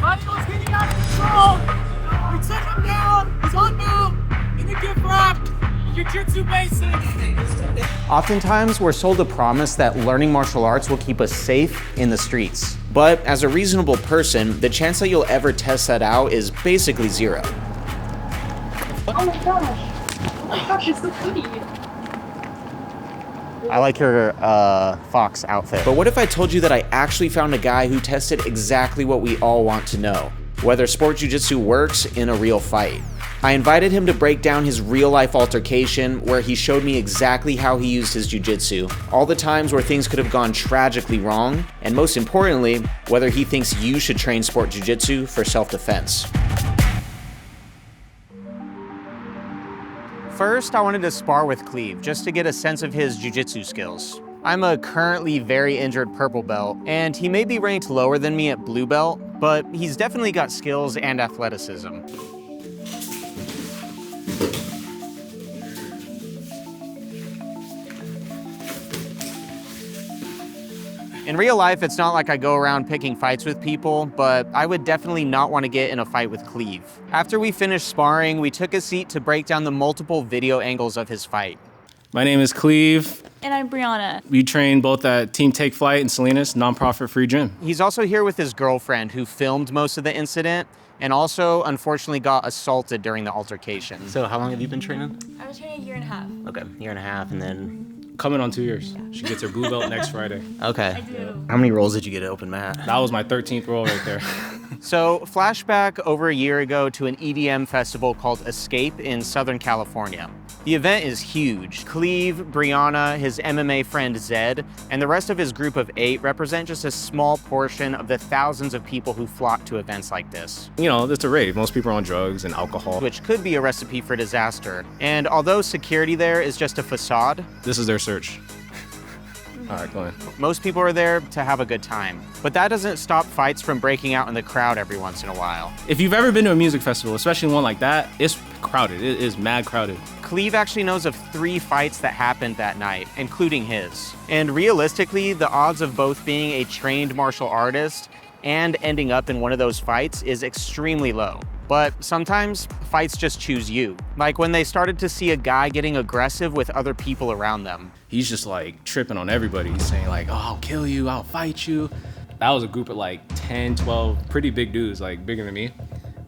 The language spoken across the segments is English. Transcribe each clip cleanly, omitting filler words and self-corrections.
Daniel's getting out of control. We took him down. He's on mount. In the gift wrap. Jiu-jitsu basics. Oftentimes, we're sold a promise that learning martial arts will keep us safe in the streets. But as a reasonable person, the chance that you'll ever test that out is basically zero. Oh my gosh. Oh my gosh, it's so pretty. I like your fox outfit. But what if I told you that I actually found a guy who tested exactly what we all want to know, whether sport jiu-jitsu works in a real fight? I invited him to break down his real-life altercation where he showed me exactly how he used his jiu-jitsu, all the times where things could have gone tragically wrong, and most importantly, whether he thinks you should train sport jiu-jitsu for self-defense. First, I wanted to spar with Cleve just to get a sense of his jiu-jitsu skills. I'm a currently very injured purple belt, and he may be ranked lower than me at blue belt, but he's definitely got skills and athleticism. In real life, it's not like I go around picking fights with people, but I would definitely not want to get in a fight with Cleve. After we finished sparring, we took a seat to break down the multiple video angles of his fight. My name is Cleve. And I'm Brianna. We train both at Team Take Flight in Salinas, nonprofit free gym. He's also here with his girlfriend who filmed most of the incident and also unfortunately got assaulted during the altercation. So how long have you been training? I was training a year and a half. Okay, year and a half, and then... Coming on 2 years. She gets her blue belt next Friday. Okay. I do. How many rolls did you get at open mat? That was my 13th roll right there. So, flashback over a year ago to an EDM festival called Escape in Southern California. The event is huge. Cleve, Brianna, his MMA friend Zed, and the rest of his group of 8 represent just a small portion of the thousands of people who flock to events like this. You know, it's a rave. Most people are on drugs and alcohol. Which could be a recipe for disaster. And although security there is just a facade, this is their search. All right, go ahead. Most people are there to have a good time. But that doesn't stop fights from breaking out in the crowd every once in a while. If you've ever been to a music festival, especially one like that, it's crowded. It is mad crowded. Cleve actually knows of 3 fights that happened that night, including his. And realistically, the odds of both being a trained martial artist and ending up in one of those fights is extremely low. But sometimes fights just choose you. Like when they started to see a guy getting aggressive with other people around them. He's just like tripping on everybody. He's saying like, oh, I'll kill you, I'll fight you. That was a group of like 10, 12 pretty big dudes, like bigger than me.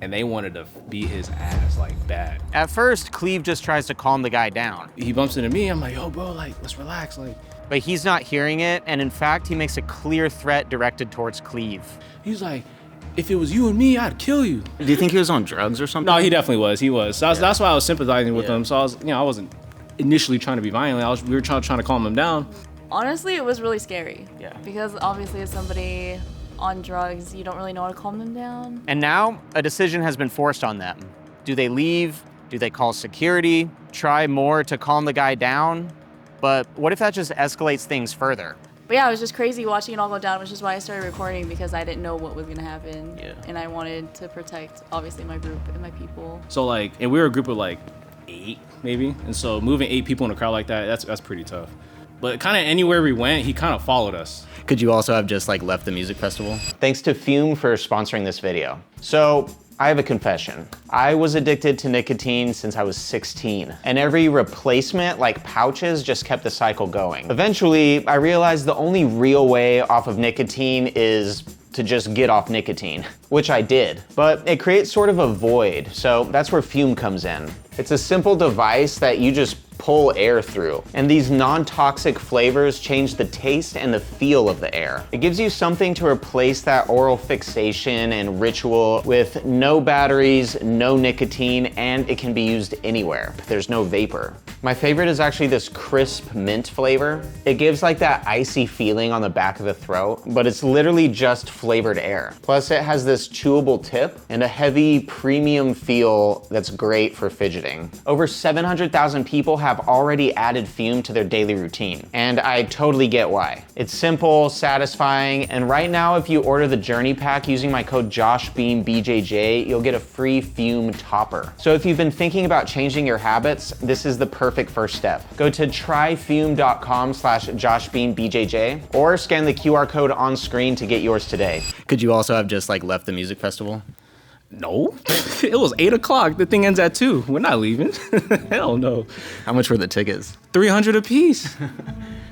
And they wanted to beat his ass like bad. At first, Cleve just tries to calm the guy down. He bumps into me, I'm like, yo bro, like let's relax. Like. But he's not hearing it, and in fact, he makes a clear threat directed towards Cleve. He's like, if it was you and me, I'd kill you. Do you think he was on drugs or something? No, he definitely was. He was. So that's why I was sympathizing with him. So I was, I wasn't initially trying to be violent. We were trying to calm him down. Honestly, it was really scary. Yeah. Because obviously, as somebody on drugs, you don't really know how to calm them down. And now a decision has been forced on them. Do they leave? Do they call security? Try more to calm the guy down? But what if that just escalates things further? But yeah, it was just crazy watching it all go down, which is why I started recording, because I didn't know what was gonna happen. Yeah. And I wanted to protect, obviously, my group and my people. So like, and we were a group of like 8 maybe. And so moving 8 people in a crowd like that, that's pretty tough. But kind of anywhere we went, he kind of followed us. Could you also have just like left the music festival? Thanks to Fume for sponsoring this video. So, I have a confession. I was addicted to nicotine since I was 16, and every replacement, like pouches, just kept the cycle going. Eventually, I realized the only real way off of nicotine is to just get off nicotine, which I did. But it creates sort of a void, so that's where Fume comes in. It's a simple device that you just pull air through. And these non-toxic flavors change the taste and the feel of the air. It gives you something to replace that oral fixation and ritual with no batteries, no nicotine, and it can be used anywhere. There's no vapor. My favorite is actually this crisp mint flavor. It gives like that icy feeling on the back of the throat, but it's literally just flavored air. Plus it has this chewable tip and a heavy premium feel that's great for fidgeting. Over 700,000 people have already added Fume to their daily routine, and I totally get why. It's simple, satisfying, and right now if you order the Journey Pack using my code JoshBeamBJJ, you'll get a free Fume topper. So if you've been thinking about changing your habits, this is the perfect perfect first step. Go to tryfume.com/JoshBeanBJJ or scan the QR code on screen to get yours today. Could you also have just like left the music festival? No, it was 8 o'clock. The thing ends at 2. We're not leaving. Hell no. How much were the tickets? $300 a piece.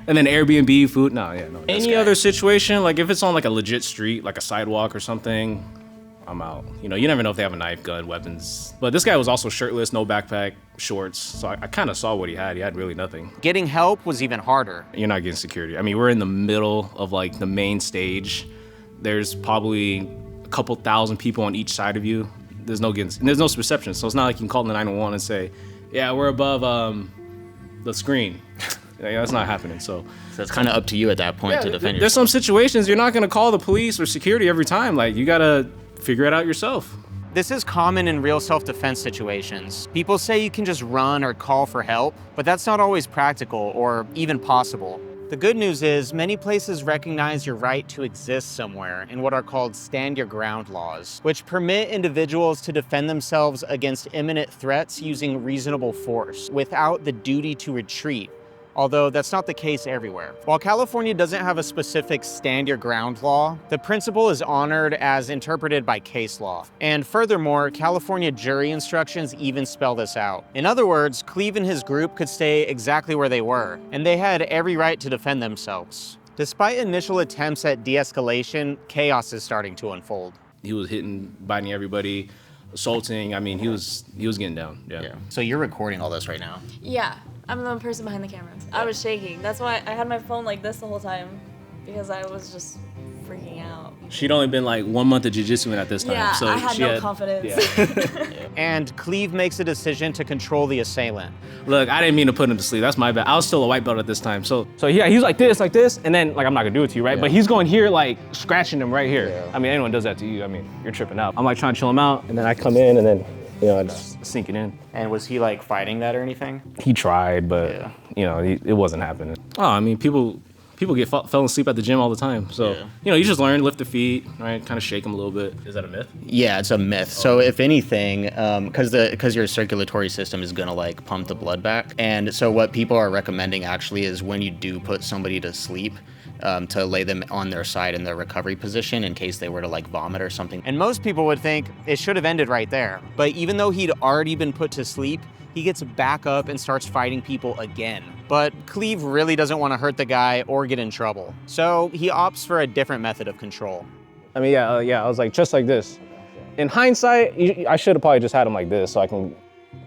And then Airbnb, food. No. Any other situation, like if it's on like a legit street, like a sidewalk or something, I'm out. You know, you never know if they have a knife, gun, weapons. But this guy was also shirtless, no backpack, shorts. So I kind of saw what he had. He had really nothing. Getting help was even harder. You're not getting security. I mean, we're in the middle of like the main stage. There's probably a couple thousand people on each side of you. There's no reception. So it's not like you can call the 911 and say, yeah, we're above the screen. Yeah, that's not happening. So it's kind of up to you at that point to defend yourself. There's some situations you're not going to call the police or security every time. Like, you got to figure it out yourself. This is common in real self-defense situations. People say you can just run or call for help, but that's not always practical or even possible. The good news is many places recognize your right to exist somewhere in what are called stand your ground laws, which permit individuals to defend themselves against imminent threats using reasonable force without the duty to retreat. Although that's not the case everywhere. While California doesn't have a specific stand your ground law, the principle is honored as interpreted by case law. And furthermore, California jury instructions even spell this out. In other words, Cleve and his group could stay exactly where they were, and they had every right to defend themselves. Despite initial attempts at de-escalation, chaos is starting to unfold. He was hitting, biting everybody, assaulting. I mean, he was getting down. Yeah. So you're recording all this right now? Yeah, I'm the person behind the cameras. I was shaking. That's why I had my phone like this the whole time, because I was just freaking out. She'd only been like 1 month of jiu-jitsu at this time. Yeah, so I had no confidence. Yeah. And Cleve makes a decision to control the assailant. Look, I didn't mean to put him to sleep. That's my bad. I was still a white belt at this time. So yeah, he was like this, and then like I'm not gonna do it to you, right? Yeah. But he's going here, like scratching him right here. Yeah. I mean, anyone does that to you, I mean, you're tripping out. I'm like trying to chill him out, and then I come in, and then I just sink it in. And was he like fighting that or anything? He tried, but it wasn't happening. Oh, I mean, people fell asleep at the gym all the time. So, you just learn, lift the feet, right? Kind of shake them a little bit. Is that a myth? Yeah, it's a myth. So if anything, because your circulatory system is gonna like pump the blood back. And so what people are recommending actually is when you do put somebody to sleep, to lay them on their side in their recovery position in case they were to like vomit or something. And most people would think it should have ended right there. But even though he'd already been put to sleep, he gets back up and starts fighting people again. But Cleve really doesn't want to hurt the guy or get in trouble. So he opts for a different method of control. I mean, I was like, just like this. In hindsight, I should have probably just had him like this so I can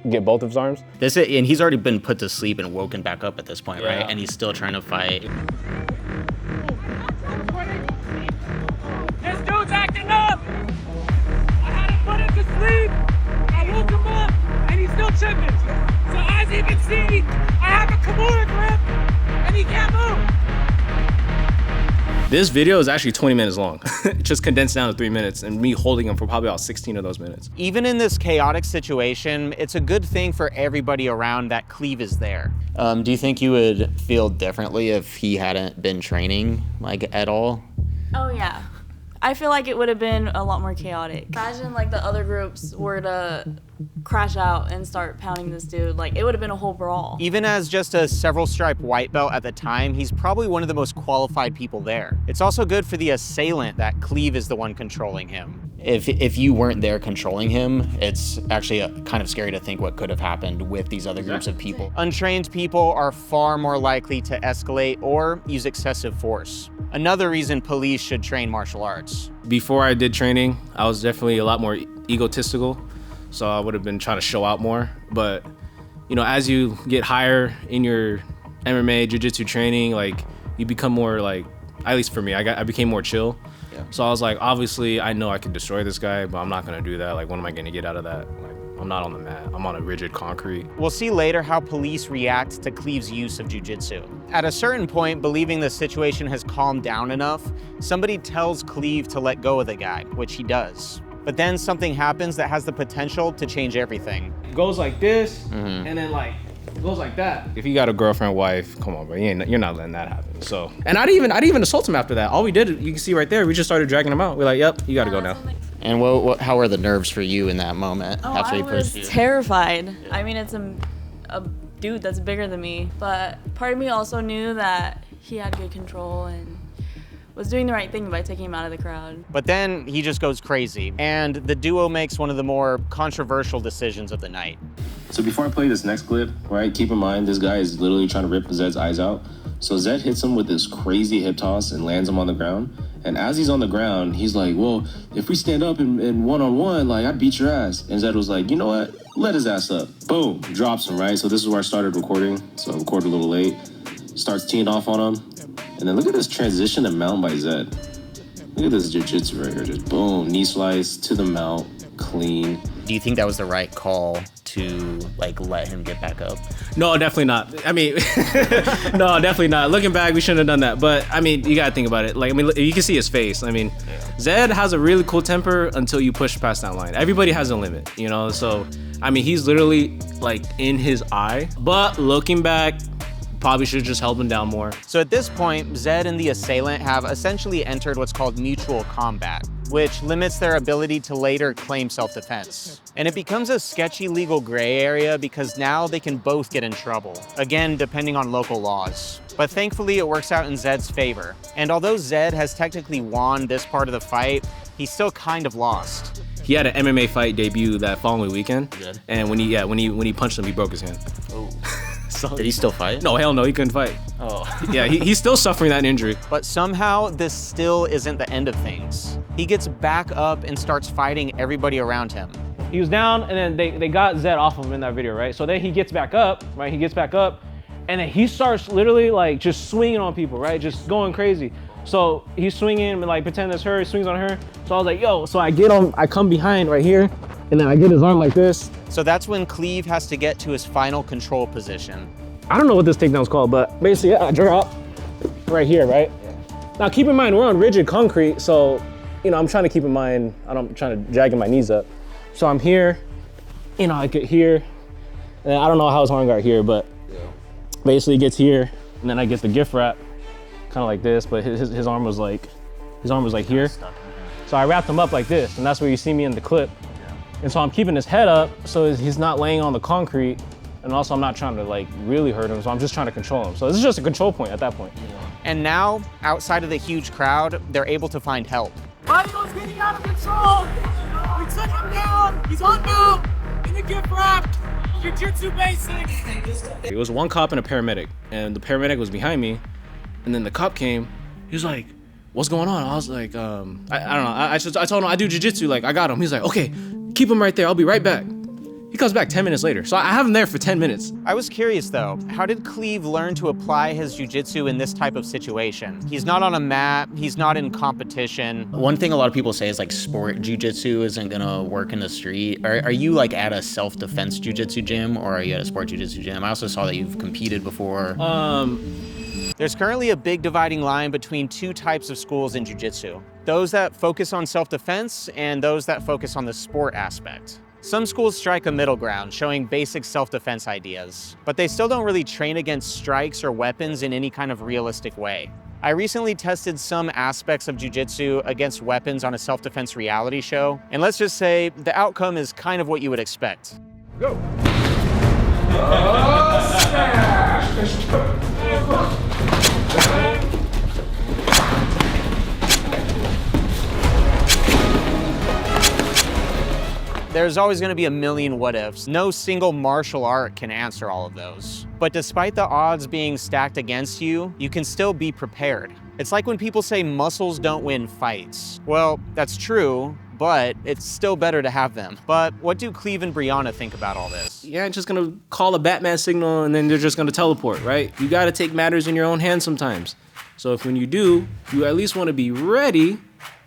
get both of his arms. And he's already been put to sleep and woken back up at this point, Yeah. right? And he's still trying to fight. This dude's acting up! I had him put him to sleep! I woke him up, and he's still tripping! So as you can see, I have a Kimura grip, and he can't move! This video is actually 20 minutes long. Just condensed down to 3 minutes, and me holding him for probably about 16 of those minutes. Even in this chaotic situation, it's a good thing for everybody around that Cleve is there. Do you think you would feel differently if he hadn't been training like at all? Oh yeah. I feel like it would have been a lot more chaotic. Imagine like the other groups were to crash out and start pounding this dude. Like it would have been a whole brawl. Even as just a several stripe white belt at the time, he's probably one of the most qualified people there. It's also good for the assailant that Cleve is the one controlling him. If you weren't there controlling him, it's actually kind of scary to think what could have happened with these other groups of people. Untrained people are far more likely to escalate or use excessive force. Another reason police should train martial arts. Before I did training, I was definitely a lot more egotistical, so I would have been trying to show out more. But, as you get higher in your MMA, jiu-jitsu training, like, you become more like, at least for me, I became more chill. Yeah. So I was like, obviously, I know I can destroy this guy, but I'm not gonna do that. Like, what am I gonna get out of that? Like, I'm not on the mat. I'm on a rigid concrete. We'll see later how police react to Cleve's use of jiu-jitsu. At a certain point, believing the situation has calmed down enough, somebody tells Cleve to let go of the guy, which he does. But then something happens that has the potential to change everything. It goes like this, and then like, it goes like that. If you got a girlfriend, wife, come on, bro, you're not letting that happen. So, and I didn't even assault him after that. All we did, you can see right there, we just started dragging him out. We're like, yep, you gotta go now. And how were the nerves for you in that moment? Oh, I was terrified. I mean, it's a dude that's bigger than me. But part of me also knew that he had good control and was doing the right thing by taking him out of the crowd. But then he just goes crazy, and the duo makes one of the more controversial decisions of the night. So before I play this next clip, right, keep in mind this guy is literally trying to rip Zed's eyes out. So Zed hits him with this crazy hip toss and lands him on the ground. And as he's on the ground, he's like, well, if we stand up in one-on-one, like, I'd beat your ass. And Zed was like, you know what? Let his ass up. Boom, drops him, right? So this is where I started recording. So I recorded a little late. Starts teeing off on him. And then look at this transition to mount by Zed. Look at this jiu-jitsu right here. Just boom, knee slice to the mount, clean. Do you think that was the right call to like let him get back up? No, definitely not. I mean, no, definitely not. Looking back, we shouldn't have done that. But I mean, you gotta think about it. Like, I mean, you can see his face. I mean, Zed has a really cool temper until you push past that line. Everybody has a limit, you know? So, I mean, he's literally like in his eye. But looking back, probably should have just held him down more. So at this point, Zed and the assailant have essentially entered what's called mutual combat, which limits their ability to later claim self-defense. And it becomes a sketchy legal gray area because now they can both get in trouble, again, depending on local laws. But thankfully, it works out in Zed's favor. And although Zed has technically won this part of the fight, he's still kind of lost. He had an MMA fight debut that following weekend, and when he punched him, he broke his hand. Oh. So, did he still fight? No, hell no, he couldn't fight. Oh. Yeah, he's still suffering that injury. But somehow, this still isn't the end of things. He gets back up and starts fighting everybody around him. He was down, and then they got Zed off of him in that video, right? So then he gets back up, right? He gets back up, and then he starts literally like just swinging on people, right? Just going crazy. So he's swinging and like pretend it's her, he swings on her. So I was like, yo, so I get him, I come behind right here, and then I get his arm like this. So that's when Cleve has to get to his final control position. I don't know what this takedown's called, but basically I drop right here, right? Now keep in mind, we're on rigid concrete, so, you know, I'm trying to keep in mind, I'm trying to dragging my knees up. So I'm here, you know, I get here, and I don't know how his arm got here, but basically he gets here, and then I get the gift wrap, kind of like this, but his arm was like here. So I wrapped him up like this, and that's where you see me in the clip. And so I'm keeping his head up so he's not laying on the concrete, and also I'm not trying to like really hurt him, so I'm just trying to control him. So this is just a control point at that point. And now, outside of the huge crowd, they're able to find help. Michael's getting out of control. We took him down. He's on mount. In the gift wrapped. Jiu-jitsu basics. It was one cop and a paramedic, and the paramedic was behind me, and then the cop came. He was like, what's going on? I was like, I don't know. I told him I do jiu-jitsu, like I got him. He's like, okay, keep him right there. I'll be right back. He comes back 10 minutes later. So I have him there for 10 minutes. I was curious though, how did Cleve learn to apply his jiu-jitsu in this type of situation? He's not on a mat, he's not in competition. One thing a lot of people say is like sport jiu-jitsu isn't gonna work in the street. Are you like at a self-defense jiu-jitsu gym, or are you at a sport jiu-jitsu gym? I also saw that you've competed before. There's currently a big dividing line between two types of schools in jiu-jitsu. Those that focus on self-defense and those that focus on the sport aspect. Some schools strike a middle ground, showing basic self-defense ideas, but they still don't really train against strikes or weapons in any kind of realistic way. I recently tested some aspects of jiu-jitsu against weapons on a self-defense reality show, and let's just say the outcome is kind of what you would expect. Go. There's always going to be a million what ifs. No single martial art can answer all of those. But despite the odds being stacked against you, you can still be prepared. It's like when people say muscles don't win fights. Well, that's true, but it's still better to have them. But what do Cleve and Brianna think about all this? Yeah, just gonna call a Batman signal and then they're just gonna teleport, right? You gotta take matters in your own hands sometimes. So if when you do, you at least wanna be ready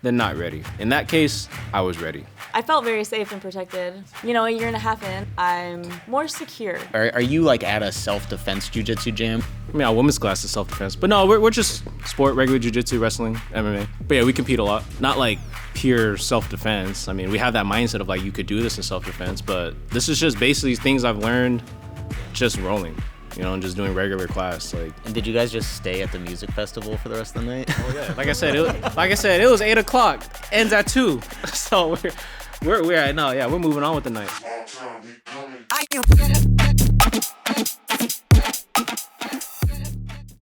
than not ready. In that case, I was ready. I felt very safe and protected. You know, a year and a half in, I'm more secure. Are you like at a self-defense jiu-jitsu gym? I mean, our women's class is self-defense, but no, we're just sport, regular jiu-jitsu, wrestling, MMA. But yeah, we compete a lot. Not like pure self-defense. I mean, we have that mindset of like, you could do this in self-defense, but this is just basically things I've learned just rolling, you know, and just doing regular class. Like. And did you guys just stay at the music festival for the rest of the night? Oh yeah. Like I said, it was 8 o'clock, ends at 2. So we're moving on with the night.